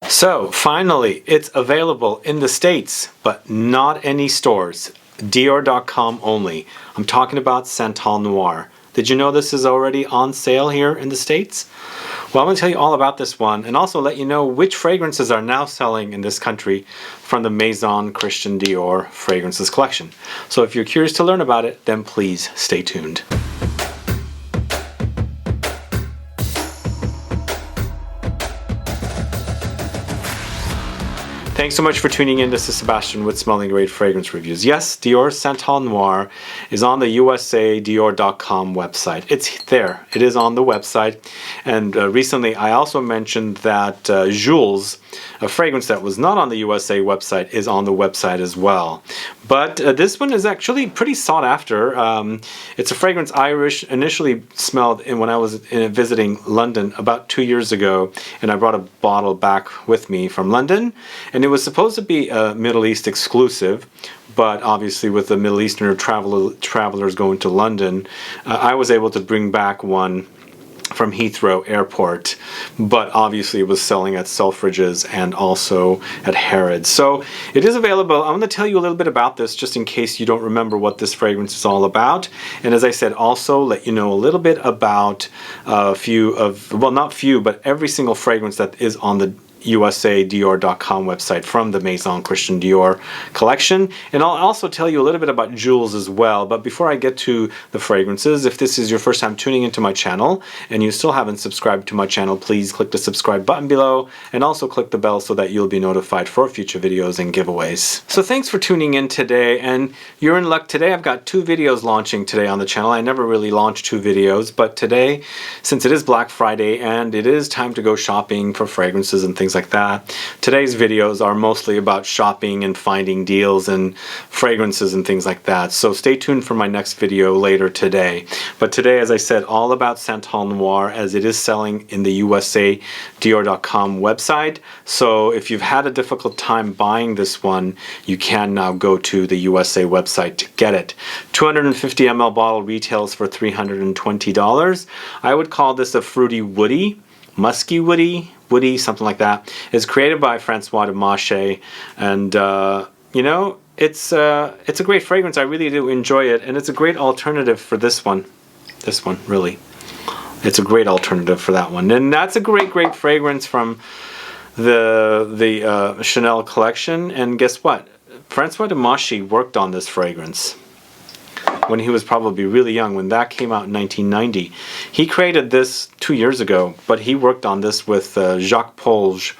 So finally, it's available in the States, but not any stores. Dior.com only. I'm talking about Santal Noir. Did you know this is already on sale here in the States? Well, I'm going to tell you all about this one and also let you know which fragrances are now selling in this country from the Maison Christian Dior fragrances collection. So if you're curious to learn about it, then please stay tuned. Thanks so much for tuning in. This is Sebastian with Smelling Great Fragrance Reviews. Yes, Dior Santal Noir is on the USA Dior.com website. It's there. It is on the website. And recently I also mentioned that Jules, a fragrance that was not on the USA website, is on the website as well. But this one is actually pretty sought after. It's a fragrance I initially smelled when I was visiting London about 2 years ago, and I brought a bottle back with me from London, and it was supposed to be a Middle East exclusive, but obviously with the Middle Eastern travelers going to London, I was able to bring back one from Heathrow Airport, but obviously it was selling at Selfridges and also at Harrods. So it is available. I'm going to tell you a little bit about this just in case you don't remember what this fragrance is all about. And as I said, also let you know a little bit about a few of, well, not few, but every single fragrance that is on the USA Dior.com website from the Maison Christian Dior collection. And I'll also tell you a little bit about Jules as well. But before I get to the fragrances, if this is your first time tuning into my channel and you still haven't subscribed to my channel, please click the subscribe button below and also click the bell so that you'll be notified for future videos and giveaways. So thanks for tuning in today, and you're in luck. Today I've got 2 videos launching today on the channel. I never really launched 2 videos, but today, since it is Black Friday and it is time to go shopping for fragrances and things like that, today's videos are mostly about shopping and finding deals and fragrances and things like that. So stay tuned for my next video later today. But today, as I said, all about Santal Noir, as it is selling in the USA Dior.com website. So if you've had a difficult time buying this one, you can now go to the USA website to get it. 250 ml bottle retails for $320. I would call this a fruity woody, musky woody, something like that. It's created by Francois Demachy, and you know, it's a great fragrance. I really do enjoy it, and it's a great alternative for this one. This one, really, it's a great alternative for that one. And that's a great fragrance from the Chanel collection. And guess what? Francois Demachy worked on this fragrance when he was probably really young, when that came out in 1990. He created this 2 years ago, but he worked on this with Jacques Polge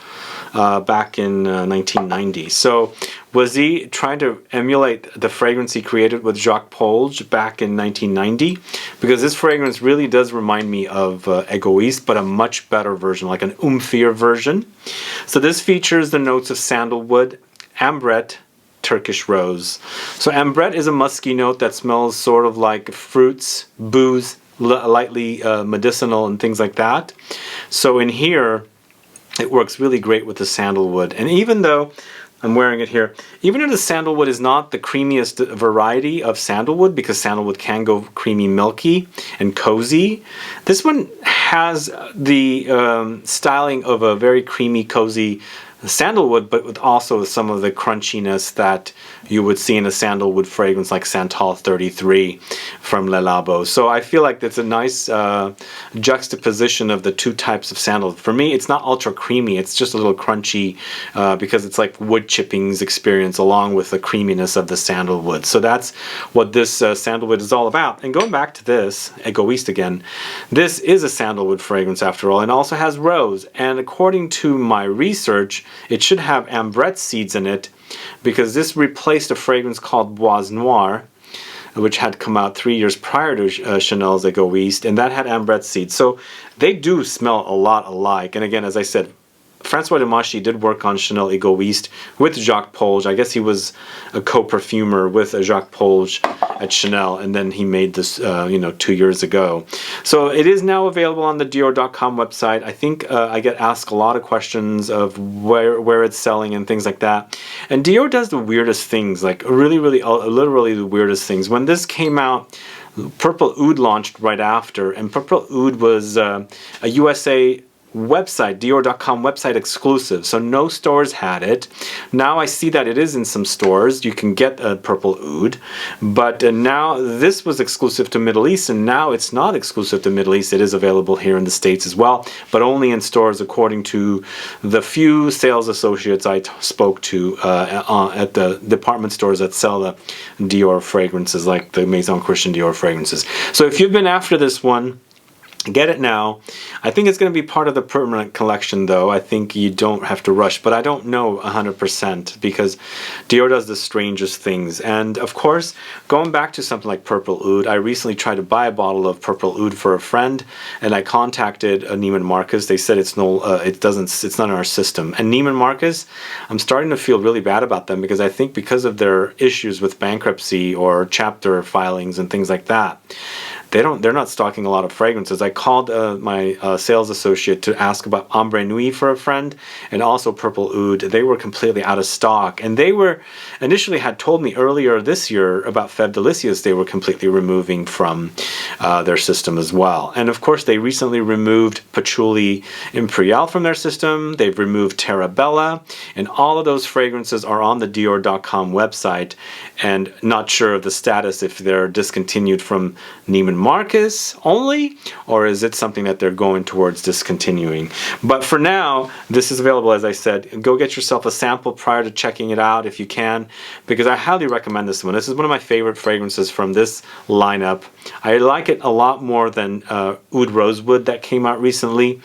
back in 1990. So was he trying to emulate the fragrance he created with Jacques Polge back in 1990? Because this fragrance really does remind me of Egoiste, but a much better version, like an umphier version. So this features the notes of sandalwood, ambrette, Turkish rose. So ambrette is a musky note that smells sort of like fruits, booze, lightly medicinal and things like that. So in here, it works really great with the sandalwood. And even though I'm wearing it here, even if the sandalwood is not the creamiest variety of sandalwood, because sandalwood can go creamy, milky, and cozy, this one has the styling of a very creamy, cozy sandalwood, but with also some of the crunchiness that you would see in a sandalwood fragrance like Santal 33 from Le Labo. So I feel like that's a nice juxtaposition of the 2 types of sandalwood. For me, it's not ultra creamy, it's just a little crunchy because it's like wood chippings experience along with the creaminess of the sandalwood. So that's what this sandalwood is all about. And going back to this, Egoiste again, this is a sandalwood fragrance after all, and also has rose. And according to my research, it should have ambrette seeds in it, because this replaced a fragrance called Bois Noir, which had come out 3 years prior to Chanel's Egoiste, and that had ambrette seeds. So they do smell a lot alike. And again, as I said, Francois Demachy did work on Chanel Egoiste with Jacques Polge. I guess he was a co-perfumer with Jacques Polge at Chanel, and then he made this, 2 years ago. So it is now available on the Dior.com website. I think I get asked a lot of questions of where it's selling and things like that. And Dior does the weirdest things, like really, literally the weirdest things. When this came out, Purple Oud launched right after, and Purple Oud was a USA website, Dior.com website exclusive. So no stores had it. Now I see that it is in some stores. You can get a purple oud, but now this was exclusive to Middle East, and now it's not exclusive to Middle East. It is available here in the States as well, but only in stores according to the few sales associates I spoke to at the department stores that sell the Dior fragrances, like the Maison Christian Dior fragrances. So if you've been after this one, get it now. I think it's going to be part of the permanent collection, though. I think you don't have to rush, but I don't know 100% because Dior does the strangest things. And of course, going back to something like Purple Oud, I recently tried to buy a bottle of Purple Oud for a friend, and I contacted Neiman Marcus. They said it's not in our system. And Neiman Marcus, I'm starting to feel really bad about them because I think because of their issues with bankruptcy or chapter filings and things like that, they're not stocking a lot of fragrances. I called my sales associate to ask about Ambre Nuit for a friend and also Purple Oud. They were completely out of stock, and they were initially had told me earlier this year about Fève Delicieuses they were completely removing from their system as well. And of course they recently removed Patchouli Imperial from their system. They've removed Terra Bella, and all of those fragrances are on the Dior.com website, and not sure of the status if they're discontinued from Neiman Marcus only, or is it something that they're going towards discontinuing. But for now, this is available, as I said. Go get yourself a sample prior to checking it out if you can, because I highly recommend this one. This is one of my favorite fragrances from this lineup. I like it a lot more than Oud Rosewood that came out recently.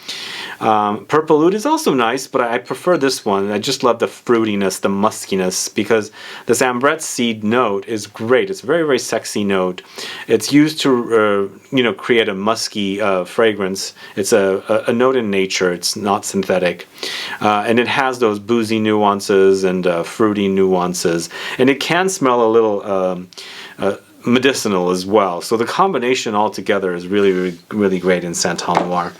Purple Oud is also nice, but I prefer this one. I just love the fruitiness, the muskiness, because this Ambrette seed note is great. It's a very, very sexy note. It's used to create a musky fragrance. It's a note in nature. It's not synthetic, and it has those boozy nuances and fruity nuances, and it can smell a little medicinal as well. So the combination altogether is really, really, really great in Santal Noir.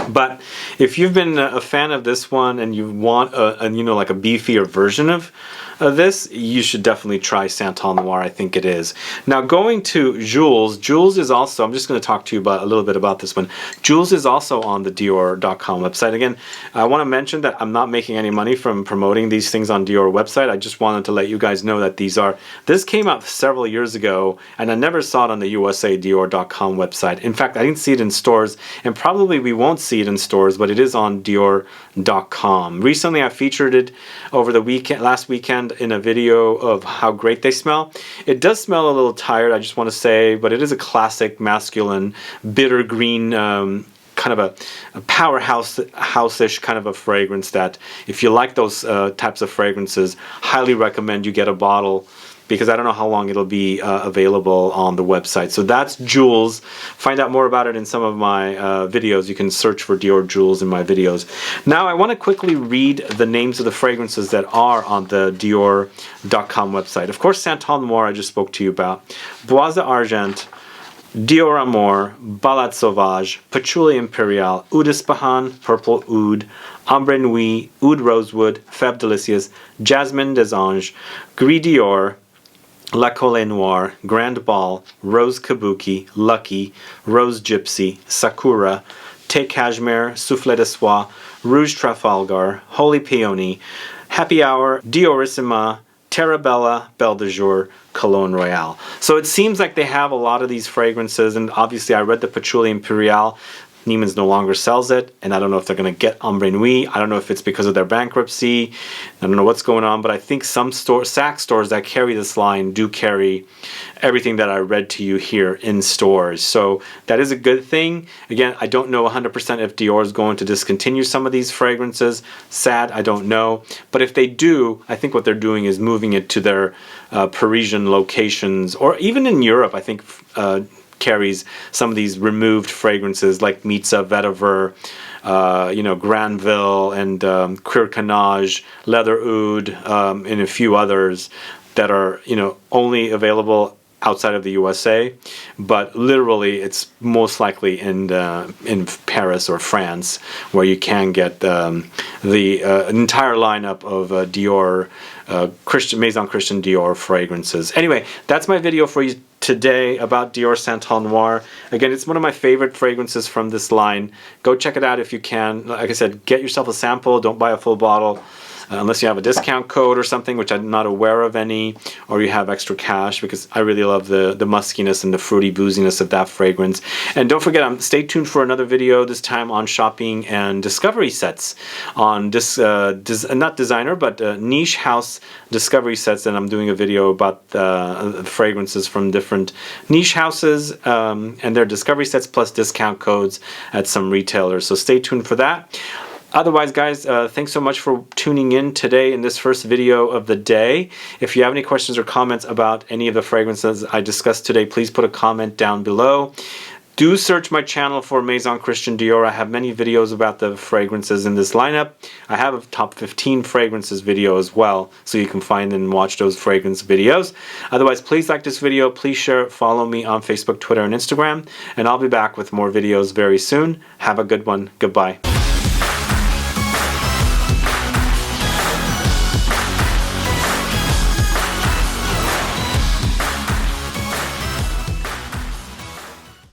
But if you've been a fan of this one and you want like a beefier version of this, you should definitely try Santal Noir. I think it is. Now going to Jules. Jules is also, I'm just going to talk to you about a little bit about this one. Jules is also on the Dior.com website. Again, I want to mention that I'm not making any money from promoting these things on Dior website. I just wanted to let you guys know that this came out several years ago, and I never saw it on the USA Dior.com website. In fact, I didn't see it in stores, and probably we won't see it in stores, but it is on Dior.com. Recently, I featured it over the last weekend in a video of how great they smell. It does smell a little tired, I just want to say, but it is a classic masculine bitter green kind of a powerhouse-ish kind of a fragrance that if you like those types of fragrances, highly recommend you get a bottle, because I don't know how long it'll be available on the website. So that's Jules. Find out more about it in some of my videos. You can search for Dior Jules in my videos. Now I want to quickly read the names of the fragrances that are on the Dior.com website. Of course, Santal Noir I just spoke to you about. Bois d'Argent, Dior Amour, Balade Sauvage, Patchouli Imperial, Oud Ispahan, Purple Oud, Ambre Nuit, Oud Rosewood, Fève Delicieuses, Jasmine des Anges, Gris Dior, La Collet Noir, Grand Ball, Rose Kabuki, Lucky, Rose Gypsy, Sakura, Thé Cashmere, Soufflé de Soie, Rouge Trafalgar, Holy Peony, Happy Hour, Diorissima, Terra Bella, Belle de Jour, Cologne Royale. So it seems like they have a lot of these fragrances, and obviously I read the Patchouli Imperial. Neiman's no longer sells it, and I don't know if they're going to get Ambre Nuit. I don't know if it's because of their bankruptcy. I don't know what's going on, but I think some Saks stores that carry this line do carry everything that I read to you here in stores. So that is a good thing. Again, I don't know 100% if Dior is going to discontinue some of these fragrances. Sad, I don't know. But if they do, I think what they're doing is moving it to their Parisian locations, or even in Europe, I think carries some of these removed fragrances like Mitza, Vetiver, Granville, and Cuir Canage, Leather Oud, and a few others that are only available outside of the USA, but literally it's most likely in Paris or France, where you can get the entire lineup of Dior Maison Christian Dior fragrances. Anyway, that's my video for you today about Dior Santal Noir. Again, it's one of my favorite fragrances from this line. Go check it out if you can. Like I said, get yourself a sample. Don't buy a full bottle. Unless you have a discount code or something, which I'm not aware of any, or you have extra cash, because I really love the muskiness and the fruity booziness of that fragrance. And don't forget, stay tuned for another video, this time on shopping and discovery sets, on not designer, but niche house discovery sets. And I'm doing a video about the fragrances from different niche houses and their discovery sets, plus discount codes at some retailers. So stay tuned for that. Otherwise, guys, thanks so much for tuning in today in this first video of the day. If you have any questions or comments about any of the fragrances I discussed today, please put a comment down below. Do search my channel for Maison Christian Dior. I have many videos about the fragrances in this lineup. I have a top 15 fragrances video as well, so you can find and watch those fragrance videos. Otherwise, please like this video, please share it, follow me on Facebook, Twitter, and Instagram, and I'll be back with more videos very soon. Have a good one. Goodbye.